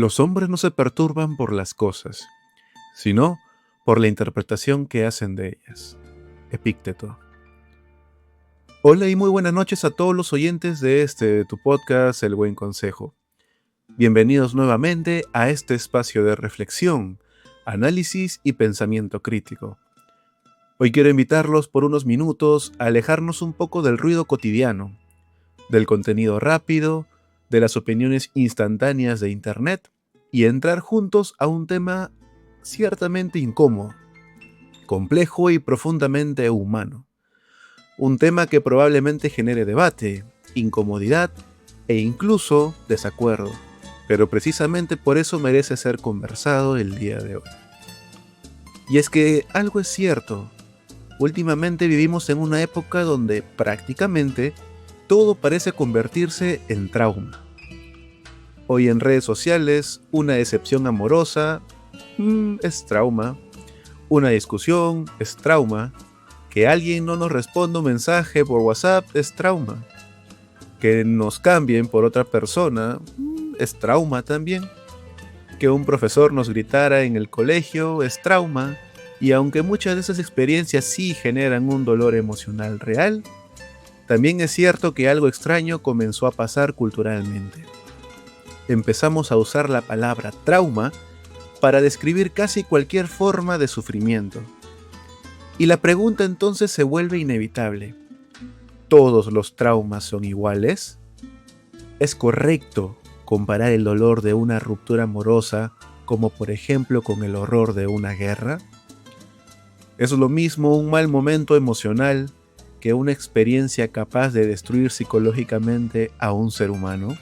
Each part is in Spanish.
Los hombres no se perturban por las cosas, sino por la interpretación que hacen de ellas. Epícteto. Hola y muy buenas noches a todos los oyentes de tu podcast, El Buen Consejo. Bienvenidos nuevamente a este espacio de reflexión, análisis y pensamiento crítico. Hoy quiero invitarlos por unos minutos a alejarnos un poco del ruido cotidiano, del contenido rápido, de las opiniones instantáneas de Internet y entrar juntos a un tema ciertamente incómodo, complejo y profundamente humano. Un tema que probablemente genere debate, incomodidad e incluso desacuerdo, pero precisamente por eso merece ser conversado el día de hoy. Y es que algo es cierto, últimamente vivimos en una época donde prácticamente todo parece convertirse en trauma. Hoy en redes sociales, una decepción amorosa es trauma, una discusión es trauma, que alguien no nos responda un mensaje por WhatsApp es trauma, que nos cambien por otra persona es trauma también, que un profesor nos gritara en el colegio es trauma, y aunque muchas de esas experiencias sí generan un dolor emocional real, también es cierto que algo extraño comenzó a pasar culturalmente. Empezamos a usar la palabra trauma para describir casi cualquier forma de sufrimiento. Y la pregunta entonces se vuelve inevitable. ¿Todos los traumas son iguales? ¿Es correcto comparar el dolor de una ruptura amorosa como por ejemplo con el horror de una guerra? ¿Es lo mismo un mal momento emocional que una experiencia capaz de destruir psicológicamente a un ser humano?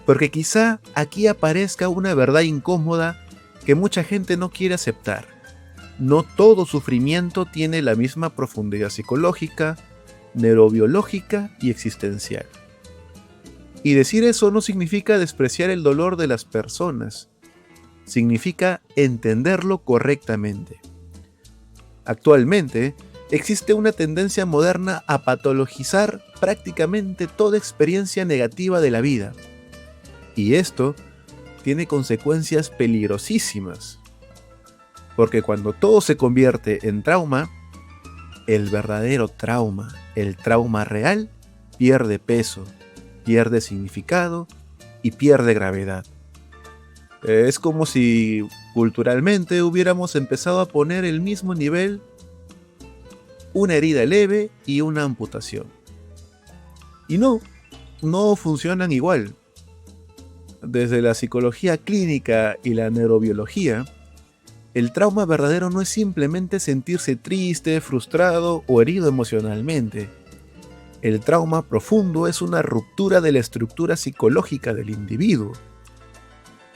Porque quizá aquí aparezca una verdad incómoda que mucha gente no quiere aceptar. No todo sufrimiento tiene la misma profundidad psicológica, neurobiológica y existencial. Y decir eso no significa despreciar el dolor de las personas, significa entenderlo correctamente. Actualmente, existe una tendencia moderna a patologizar prácticamente toda experiencia negativa de la vida. Y esto tiene consecuencias peligrosísimas. Porque cuando todo se convierte en trauma, el verdadero trauma, el trauma real, pierde peso, pierde significado y pierde gravedad. Es como si culturalmente hubiéramos empezado a poner el mismo nivel una herida leve y una amputación. Y no funcionan igual. Desde la psicología clínica y la neurobiología, el trauma verdadero no es simplemente sentirse triste, frustrado o herido emocionalmente. El trauma profundo es una ruptura de la estructura psicológica del individuo.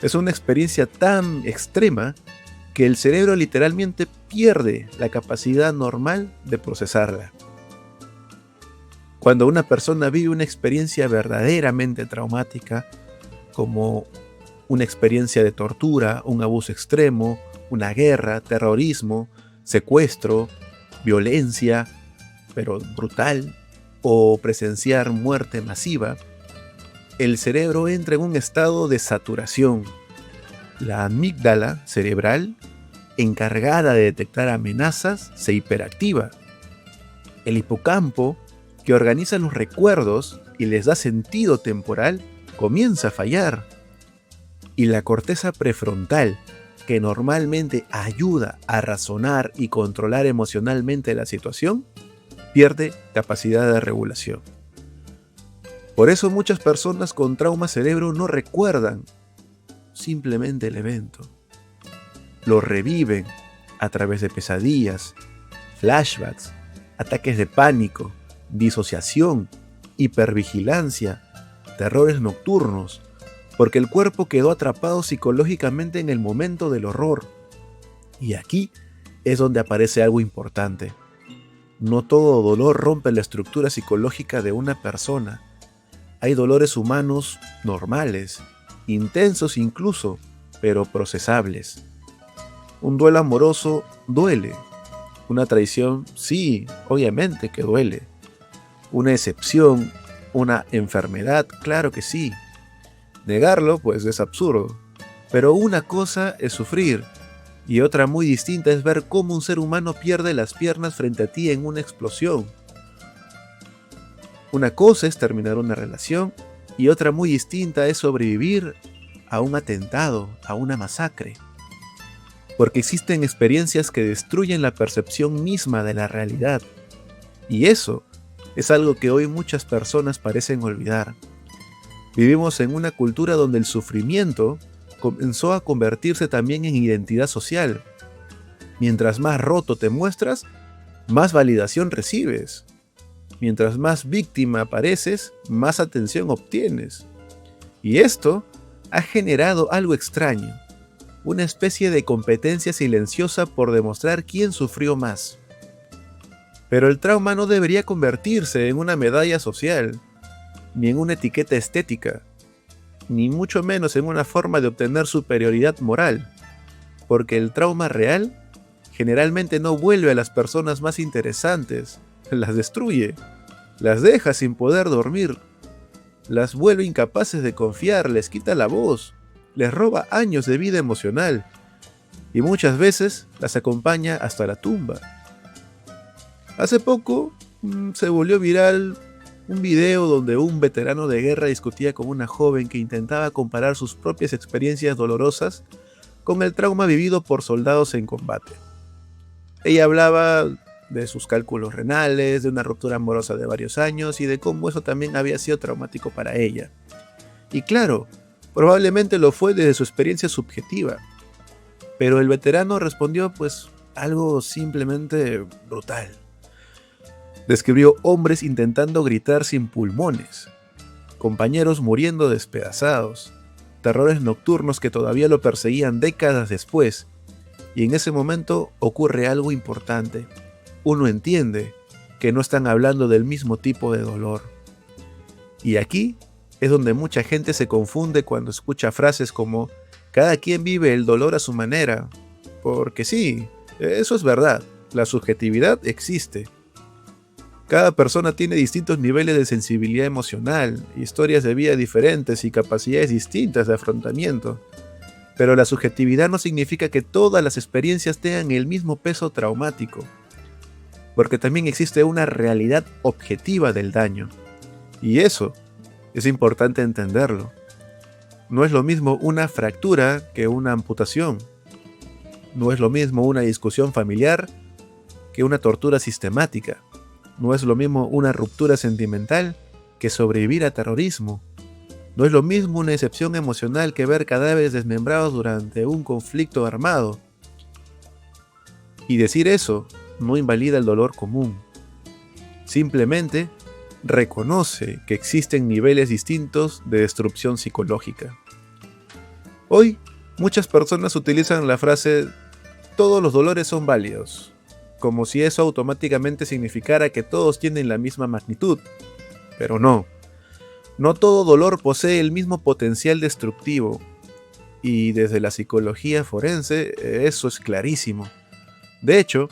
Es una experiencia tan extrema que el cerebro literalmente pierde la capacidad normal de procesarla. Cuando una persona vive una experiencia verdaderamente traumática, como una experiencia de tortura, un abuso extremo, una guerra, terrorismo, secuestro, violencia, pero brutal, o presenciar muerte masiva, el cerebro entra en un estado de saturación. La amígdala cerebral, encargada de detectar amenazas, se hiperactiva. El hipocampo, que organiza los recuerdos y les da sentido temporal, comienza a fallar. Y la corteza prefrontal, que normalmente ayuda a razonar y controlar emocionalmente la situación, pierde capacidad de regulación. Por eso muchas personas con trauma cerebro no recuerdan simplemente el evento. Lo reviven a través de pesadillas, flashbacks, ataques de pánico, disociación, hipervigilancia, terrores nocturnos, porque el cuerpo quedó atrapado psicológicamente en el momento del horror. Y aquí es donde aparece algo importante. No todo dolor rompe la estructura psicológica de una persona. Hay dolores humanos normales, intensos incluso, pero procesables. Un duelo amoroso duele. Una traición, sí, obviamente que duele. Una decepción, una enfermedad, claro que sí. Negarlo, pues, es absurdo. Pero una cosa es sufrir, y otra muy distinta es ver cómo un ser humano pierde las piernas frente a ti en una explosión. Una cosa es terminar una relación, y otra muy distinta es sobrevivir a un atentado, a una masacre. Porque existen experiencias que destruyen la percepción misma de la realidad. Y eso es algo que hoy muchas personas parecen olvidar. Vivimos en una cultura donde el sufrimiento comenzó a convertirse también en identidad social. Mientras más roto te muestras, más validación recibes. Mientras más víctima pareces, más atención obtienes. Y esto ha generado algo extraño, una especie de competencia silenciosa por demostrar quién sufrió más. Pero el trauma no debería convertirse en una medalla social, ni en una etiqueta estética, ni mucho menos en una forma de obtener superioridad moral, porque el trauma real generalmente no vuelve a las personas más interesantes, las destruye, las deja sin poder dormir, las vuelve incapaces de confiar, les quita la voz, les roba años de vida emocional y muchas veces las acompaña hasta la tumba. Hace poco se volvió viral un video donde un veterano de guerra discutía con una joven que intentaba comparar sus propias experiencias dolorosas con el trauma vivido por soldados en combate. Ella hablaba de sus cálculos renales, de una ruptura amorosa de varios años y de cómo eso también había sido traumático para ella. Y claro, probablemente lo fue desde su experiencia subjetiva, pero el veterano respondió pues algo simplemente brutal. Describió hombres intentando gritar sin pulmones, compañeros muriendo despedazados, terrores nocturnos que todavía lo perseguían décadas después, y en ese momento ocurre algo importante. Uno entiende que no están hablando del mismo tipo de dolor. Y aquí es donde mucha gente se confunde cuando escucha frases como cada quien vive el dolor a su manera, porque sí, eso es verdad, la subjetividad existe. Cada persona tiene distintos niveles de sensibilidad emocional, historias de vida diferentes y capacidades distintas de afrontamiento. Pero la subjetividad no significa que todas las experiencias tengan el mismo peso traumático, porque también existe una realidad objetiva del daño. Y eso es importante entenderlo. No es lo mismo una fractura que una amputación. No es lo mismo una discusión familiar que una tortura sistemática. No es lo mismo una ruptura sentimental que sobrevivir a terrorismo. No es lo mismo una decepción emocional que ver cadáveres desmembrados durante un conflicto armado. Y decir eso no invalida el dolor común. Simplemente reconoce que existen niveles distintos de destrucción psicológica. Hoy, muchas personas utilizan la frase "todos los dolores son válidos", como si eso automáticamente significara que todos tienen la misma magnitud. Pero no. No todo dolor posee el mismo potencial destructivo. Y desde la psicología forense, eso es clarísimo. De hecho,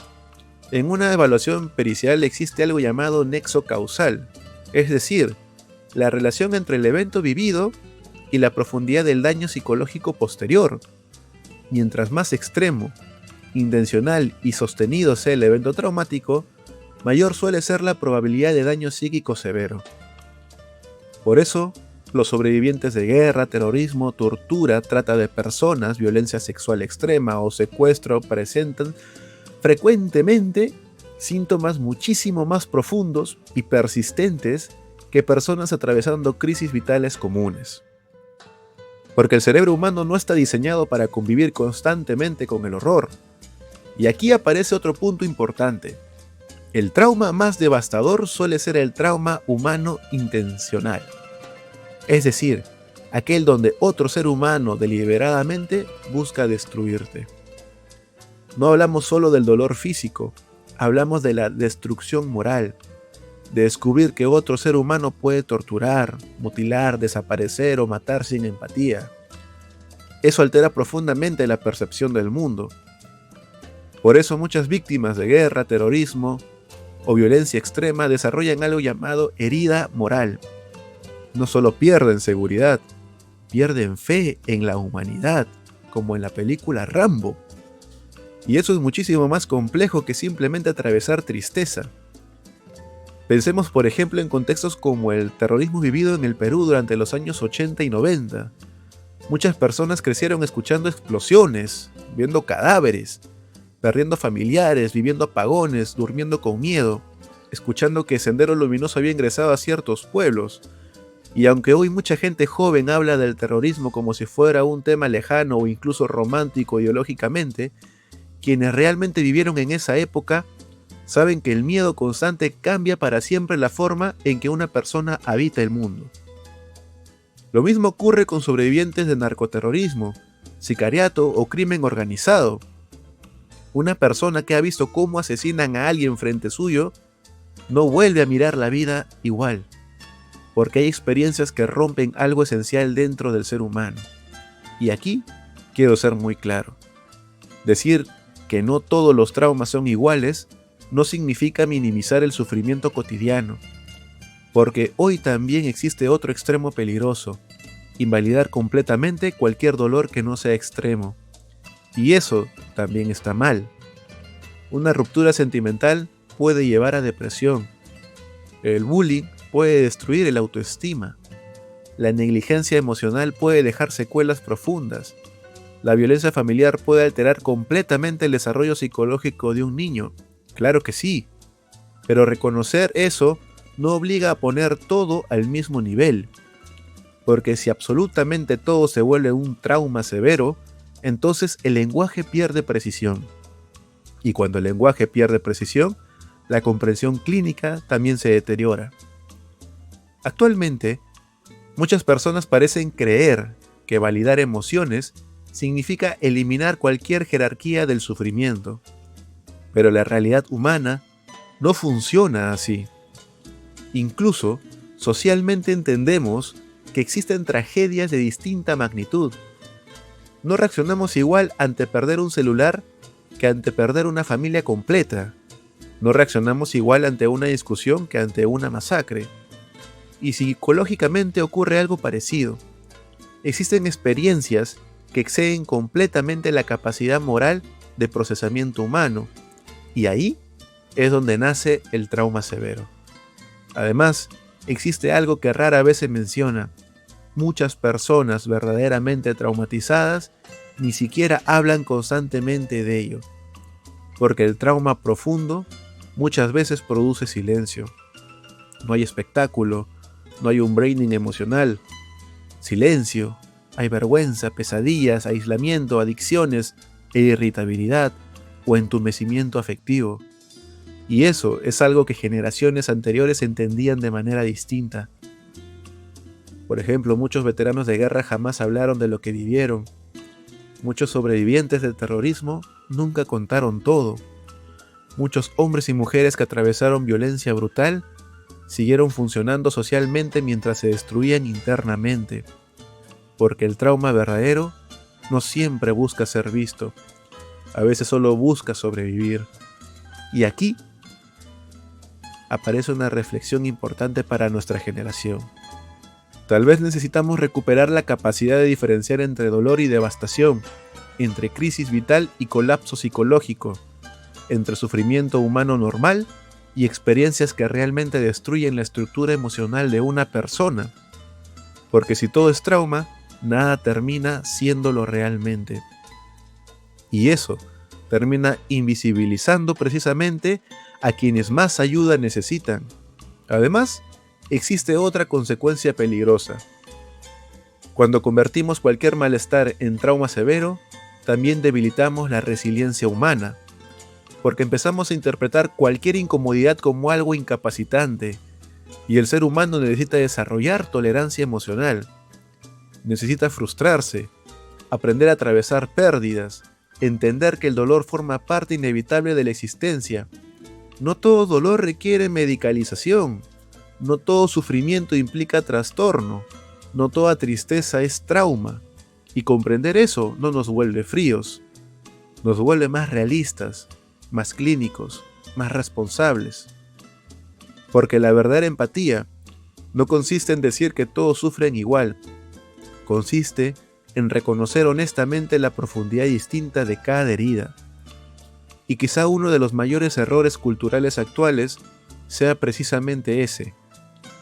en una evaluación pericial existe algo llamado nexo causal, es decir, la relación entre el evento vivido y la profundidad del daño psicológico posterior. Mientras más extremo, intencional y sostenido sea el evento traumático, mayor suele ser la probabilidad de daño psíquico severo. Por eso, los sobrevivientes de guerra, terrorismo, tortura, trata de personas, violencia sexual extrema o secuestro presentan frecuentemente síntomas muchísimo más profundos y persistentes que personas atravesando crisis vitales comunes. Porque el cerebro humano no está diseñado para convivir constantemente con el horror. Y aquí aparece otro punto importante. El trauma más devastador suele ser el trauma humano intencional. Es decir, aquel donde otro ser humano deliberadamente busca destruirte. No hablamos solo del dolor físico, hablamos de la destrucción moral, de descubrir que otro ser humano puede torturar, mutilar, desaparecer o matar sin empatía. Eso altera profundamente la percepción del mundo. Por eso muchas víctimas de guerra, terrorismo o violencia extrema desarrollan algo llamado herida moral. No solo pierden seguridad, pierden fe en la humanidad, como en la película Rambo. Y eso es muchísimo más complejo que simplemente atravesar tristeza. Pensemos por ejemplo en contextos como el terrorismo vivido en el Perú durante los años 80 y 90. Muchas personas crecieron escuchando explosiones, viendo cadáveres, perdiendo familiares, viviendo apagones, durmiendo con miedo, escuchando que Sendero Luminoso había ingresado a ciertos pueblos. Y aunque hoy mucha gente joven habla del terrorismo como si fuera un tema lejano o incluso romántico ideológicamente, quienes realmente vivieron en esa época saben que el miedo constante cambia para siempre la forma en que una persona habita el mundo. Lo mismo ocurre con sobrevivientes de narcoterrorismo, sicariato o crimen organizado. Una persona que ha visto cómo asesinan a alguien frente suyo no vuelve a mirar la vida igual, porque hay experiencias que rompen algo esencial dentro del ser humano. Y aquí quiero ser muy claro. Decir que no todos los traumas son iguales no significa minimizar el sufrimiento cotidiano, porque hoy también existe otro extremo peligroso: invalidar completamente cualquier dolor que no sea extremo. Y eso también está mal. Una ruptura sentimental puede llevar a depresión. El bullying puede destruir el autoestima. La negligencia emocional puede dejar secuelas profundas. La violencia familiar puede alterar completamente el desarrollo psicológico de un niño. Claro que sí. Pero reconocer eso no obliga a poner todo al mismo nivel. Porque si absolutamente todo se vuelve un trauma severo, entonces el lenguaje pierde precisión. Y cuando el lenguaje pierde precisión, la comprensión clínica también se deteriora. Actualmente, muchas personas parecen creer que validar emociones significa eliminar cualquier jerarquía del sufrimiento. Pero la realidad humana no funciona así. Incluso, socialmente entendemos que existen tragedias de distinta magnitud. No reaccionamos igual ante perder un celular que ante perder una familia completa. No reaccionamos igual ante una discusión que ante una masacre. Y psicológicamente ocurre algo parecido. Existen experiencias que exceden completamente la capacidad moral de procesamiento humano, y ahí es donde nace el trauma severo. Además, existe algo que rara vez se menciona. Muchas personas verdaderamente traumatizadas ni siquiera hablan constantemente de ello, porque el trauma profundo muchas veces produce silencio. No hay espectáculo, no hay un braining emocional. Silencio, hay vergüenza, pesadillas, aislamiento, adicciones e irritabilidad o entumecimiento afectivo. Y eso es algo que generaciones anteriores entendían de manera distinta. Por ejemplo, muchos veteranos de guerra jamás hablaron de lo que vivieron. Muchos sobrevivientes del terrorismo nunca contaron todo. Muchos hombres y mujeres que atravesaron violencia brutal siguieron funcionando socialmente mientras se destruían internamente. Porque el trauma verdadero no siempre busca ser visto. A veces solo busca sobrevivir. Y aquí aparece una reflexión importante para nuestra generación. Tal vez necesitamos recuperar la capacidad de diferenciar entre dolor y devastación, entre crisis vital y colapso psicológico, entre sufrimiento humano normal y experiencias que realmente destruyen la estructura emocional de una persona. Porque si todo es trauma, nada termina siéndolo realmente. Y eso termina invisibilizando precisamente a quienes más ayuda necesitan. Además, existe otra consecuencia peligrosa. Cuando convertimos cualquier malestar en trauma severo, también debilitamos la resiliencia humana, porque empezamos a interpretar cualquier incomodidad como algo incapacitante, y el ser humano necesita desarrollar tolerancia emocional. Necesita frustrarse, aprender a atravesar pérdidas, entender que el dolor forma parte inevitable de la existencia. No todo dolor requiere medicalización. No todo sufrimiento implica trastorno. No toda tristeza es trauma. Y comprender eso no nos vuelve fríos. Nos vuelve más realistas, más clínicos, más responsables. Porque la verdadera empatía no consiste en decir que todos sufren igual. consiste en reconocer honestamente la profundidad distinta de cada herida. Y quizá uno de los mayores errores culturales actuales sea precisamente ese: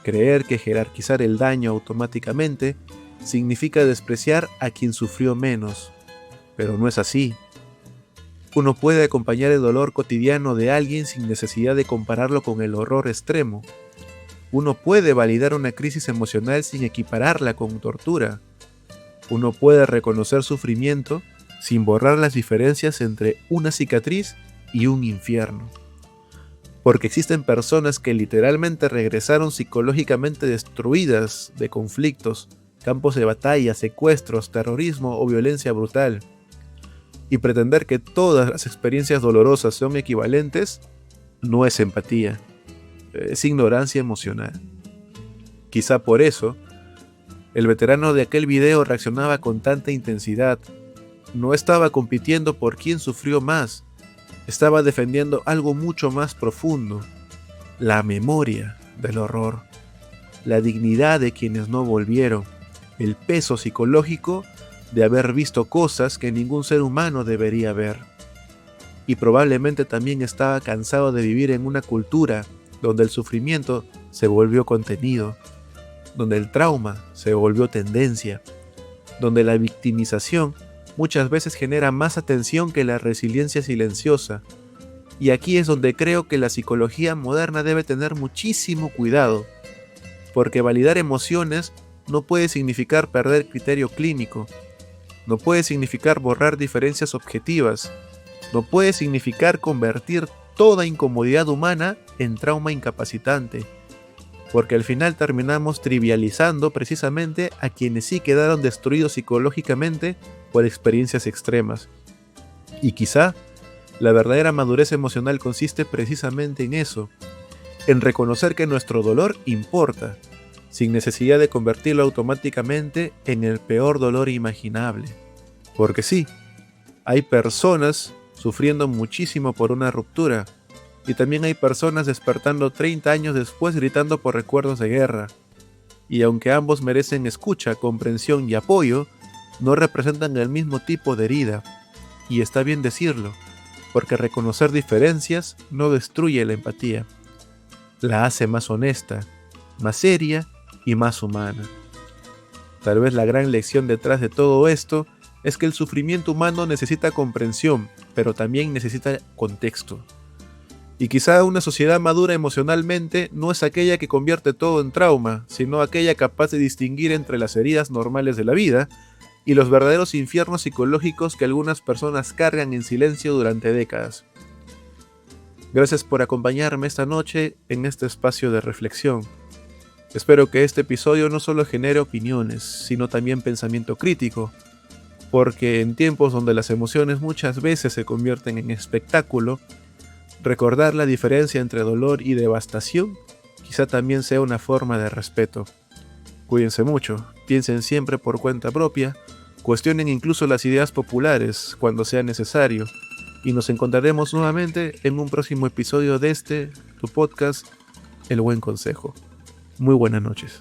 creer que jerarquizar el daño automáticamente significa despreciar a quien sufrió menos. Pero no es así. Uno puede acompañar el dolor cotidiano de alguien sin necesidad de compararlo con el horror extremo. Uno puede validar una crisis emocional sin equipararla con tortura. Uno puede reconocer sufrimiento sin borrar las diferencias entre una cicatriz y un infierno. Porque existen personas que literalmente regresaron psicológicamente destruidas de conflictos, campos de batalla, secuestros, terrorismo o violencia brutal. Y pretender que todas las experiencias dolorosas son equivalentes no es empatía, es ignorancia emocional. Quizá por eso, el veterano de aquel video reaccionaba con tanta intensidad. No estaba compitiendo por quién sufrió más, estaba defendiendo algo mucho más profundo: la memoria del horror, la dignidad de quienes no volvieron, el peso psicológico de haber visto cosas que ningún ser humano debería ver. Y probablemente también estaba cansado de vivir en una cultura donde el sufrimiento se volvió contenido, donde el trauma se volvió tendencia, donde la victimización muchas veces genera más atención que la resiliencia silenciosa. Y aquí es donde creo que la psicología moderna debe tener muchísimo cuidado, porque validar emociones no puede significar perder criterio clínico, no puede significar borrar diferencias objetivas, no puede significar convertir toda incomodidad humana en trauma incapacitante, porque al final terminamos trivializando precisamente a quienes sí quedaron destruidos psicológicamente por experiencias extremas. Y quizá la verdadera madurez emocional consiste precisamente en eso, en reconocer que nuestro dolor importa, sin necesidad de convertirlo automáticamente en el peor dolor imaginable. Porque sí, hay personas sufriendo muchísimo por una ruptura, y también hay personas despertando 30 años después gritando por recuerdos de guerra. Y aunque ambos merecen escucha, comprensión y apoyo, no representan el mismo tipo de herida. Y está bien decirlo, porque reconocer diferencias no destruye la empatía. La hace más honesta, más seria y más humana. Tal vez la gran lección detrás de todo esto es que el sufrimiento humano necesita comprensión, pero también necesita contexto. Y quizá una sociedad madura emocionalmente no es aquella que convierte todo en trauma, sino aquella capaz de distinguir entre las heridas normales de la vida y los verdaderos infiernos psicológicos que algunas personas cargan en silencio durante décadas. Gracias por acompañarme esta noche en este espacio de reflexión. Espero que este episodio no solo genere opiniones, sino también pensamiento crítico, porque en tiempos donde las emociones muchas veces se convierten en espectáculo, recordar la diferencia entre dolor y devastación quizá también sea una forma de respeto. Cuídense mucho, piensen siempre por cuenta propia, cuestionen incluso las ideas populares cuando sea necesario, y nos encontraremos nuevamente en un próximo episodio de tu podcast, El Buen Consejo. Muy buenas noches.